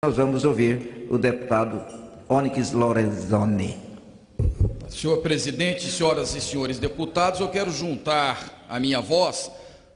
nós vamos ouvir o deputado Onyx Lorenzoni. Senhor presidente, senhoras e senhores deputados, eu quero juntar a minha voz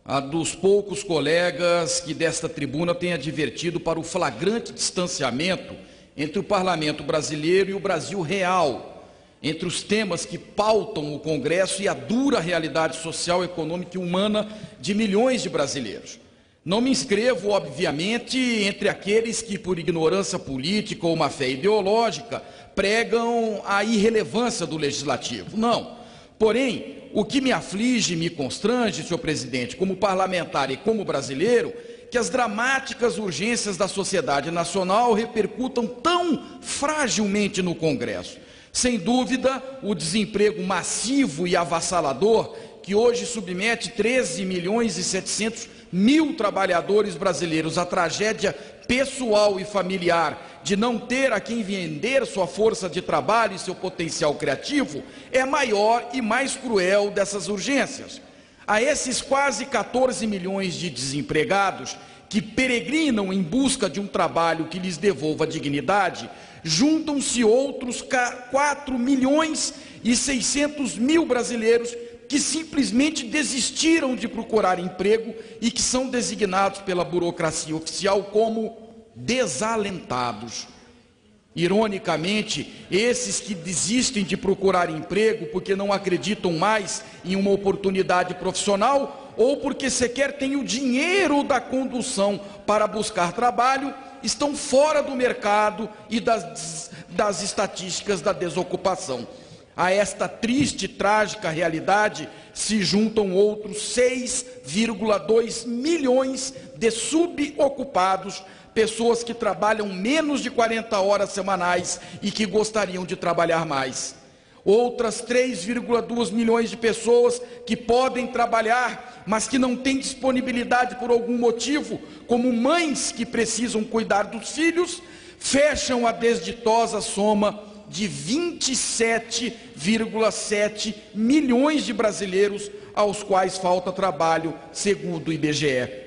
a dos poucos colegas que desta tribuna têm advertido para o flagrante distanciamento entre o parlamento brasileiro e o Brasil real, entre os temas que pautam o Congresso e a dura realidade social, econômica e humana de milhões de brasileiros. Não me inscrevo, obviamente, entre aqueles que, por ignorância política ou má fé ideológica, pregam a irrelevância do Legislativo. Não. Porém, o que me aflige e me constrange, senhor presidente, como parlamentar e como brasileiro, que as dramáticas urgências da sociedade nacional repercutam tão fragilmente no Congresso. Sem dúvida, o desemprego massivo e avassalador, que hoje submete 13.700.000 trabalhadores brasileiros à tragédia pessoal e familiar de não ter a quem vender sua força de trabalho e seu potencial criativo, é maior e mais cruel dessas urgências. A esses quase 14 milhões de desempregados que peregrinam em busca de um trabalho que lhes devolva dignidade, juntam-se outros 4.600.000 brasileiros que simplesmente desistiram de procurar emprego e que são designados pela burocracia oficial como desalentados. Ironicamente, esses que desistem de procurar emprego porque não acreditam mais em uma oportunidade profissional ou porque sequer têm o dinheiro da condução para buscar trabalho, estão fora do mercado e das estatísticas da desocupação. A esta triste e trágica realidade se juntam outros 6,2 milhões de subocupados, pessoas que trabalham menos de 40 horas semanais e que gostariam de trabalhar mais. Outras 3,2 milhões de pessoas que podem trabalhar, mas que não têm disponibilidade por algum motivo, como mães que precisam cuidar dos filhos, fecham a desditosa soma de 27,7 milhões de brasileiros aos quais falta trabalho, segundo o IBGE.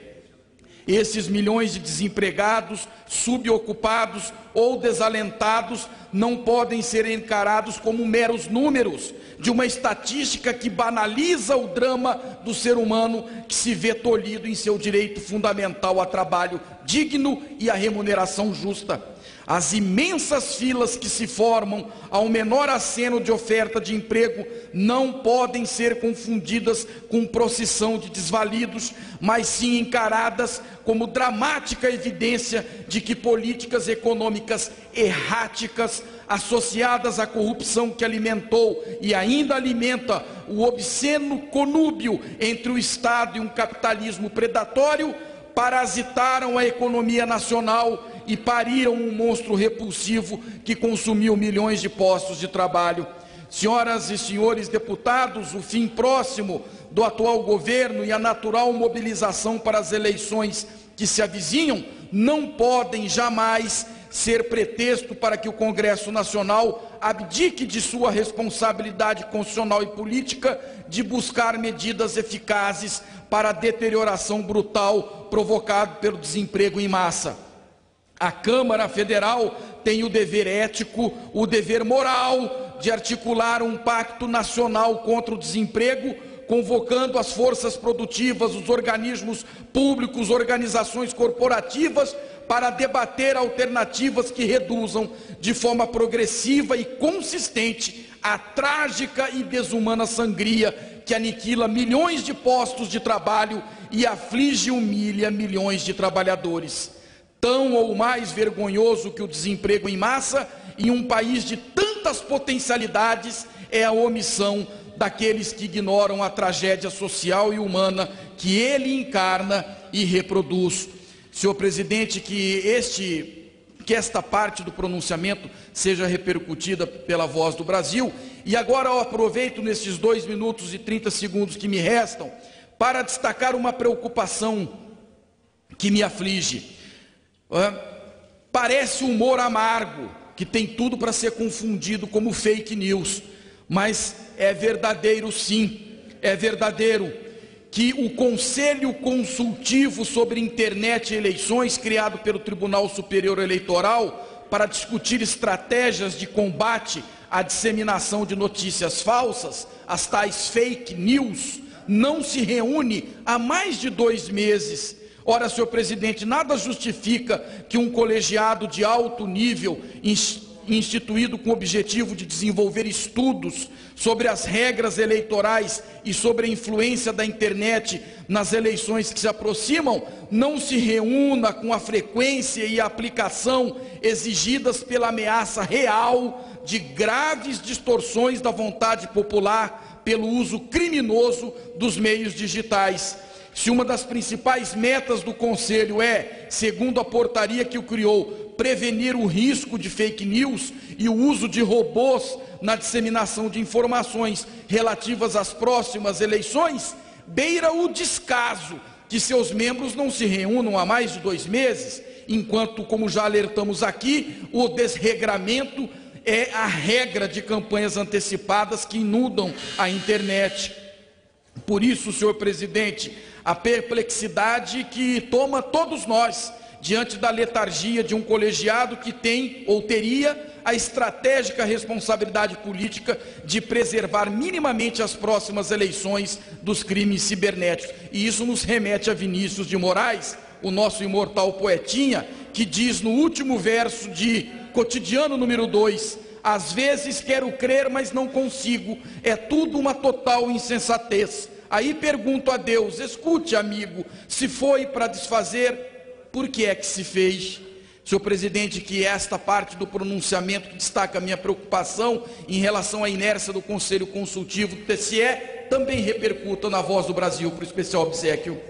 Esses milhões de desempregados, subocupados ou desalentados não podem ser encarados como meros números de uma estatística que banaliza o drama do ser humano que se vê tolhido em seu direito fundamental a trabalho digno e a remuneração justa. As imensas filas que se formam ao menor aceno de oferta de emprego não podem ser confundidas com procissão de desvalidos, mas sim encaradas como dramática evidência de que políticas econômicas erráticas, associadas à corrupção que alimentou e ainda alimenta o obsceno conúbio entre o Estado e um capitalismo predatório, parasitaram a economia nacional e pariram um monstro repulsivo que consumiu milhões de postos de trabalho. Senhoras e senhores deputados, o fim próximo do atual governo e a natural mobilização para as eleições que se avizinham não podem jamais ser pretexto para que o Congresso Nacional abdique de sua responsabilidade constitucional e política de buscar medidas eficazes para a deterioração brutal provocada pelo desemprego em massa. A Câmara Federal tem o dever ético, o dever moral de articular um pacto nacional contra o desemprego, convocando as forças produtivas, os organismos públicos, organizações corporativas, para debater alternativas que reduzam de forma progressiva e consistente a trágica e desumana sangria que aniquila milhões de postos de trabalho e aflige e humilha milhões de trabalhadores. Tão ou mais vergonhoso que o desemprego em massa em um país de tantas potencialidades é a omissão daqueles que ignoram a tragédia social e humana que ele encarna e reproduz. Senhor presidente, que esta parte do pronunciamento seja repercutida pela Voz do Brasil. E agora eu aproveito nesses 2 minutos e 30 segundos que me restam para destacar uma preocupação que me aflige. Parece humor amargo, que tem tudo para ser confundido como fake news, mas é verdadeiro sim, é verdadeiro que o Conselho Consultivo sobre Internet e Eleições, criado pelo Tribunal Superior Eleitoral para discutir estratégias de combate à disseminação de notícias falsas, as tais fake news, não se reúne há mais de 2 meses. Ora, senhor presidente, nada justifica que um colegiado de alto nível, instituído com o objetivo de desenvolver estudos sobre as regras eleitorais e sobre a influência da internet nas eleições que se aproximam, não se reúna com a frequência e a aplicação exigidas pela ameaça real de graves distorções da vontade popular pelo uso criminoso dos meios digitais. Se uma das principais metas do Conselho é, segundo a portaria que o criou, prevenir o risco de fake news e o uso de robôs na disseminação de informações relativas às próximas eleições, beira o descaso que seus membros não se reúnam há mais de 2 meses, enquanto, como já alertamos aqui, o desregramento é a regra de campanhas antecipadas que inundam a internet. Por isso, senhor presidente, a perplexidade que toma todos nós diante da letargia de um colegiado que tem ou teria a estratégica responsabilidade política de preservar minimamente as próximas eleições dos crimes cibernéticos. E isso nos remete a Vinícius de Moraes, o nosso imortal poetinha, que diz no último verso de Cotidiano número 2: às vezes quero crer, mas não consigo, é tudo uma total insensatez. Aí pergunto a Deus: escute, amigo, se foi para desfazer, por que é que se fez? Senhor presidente, que esta parte do pronunciamento que destaca a minha preocupação em relação à inércia do Conselho Consultivo do TSE também repercuta na Voz do Brasil, por especial obséquio.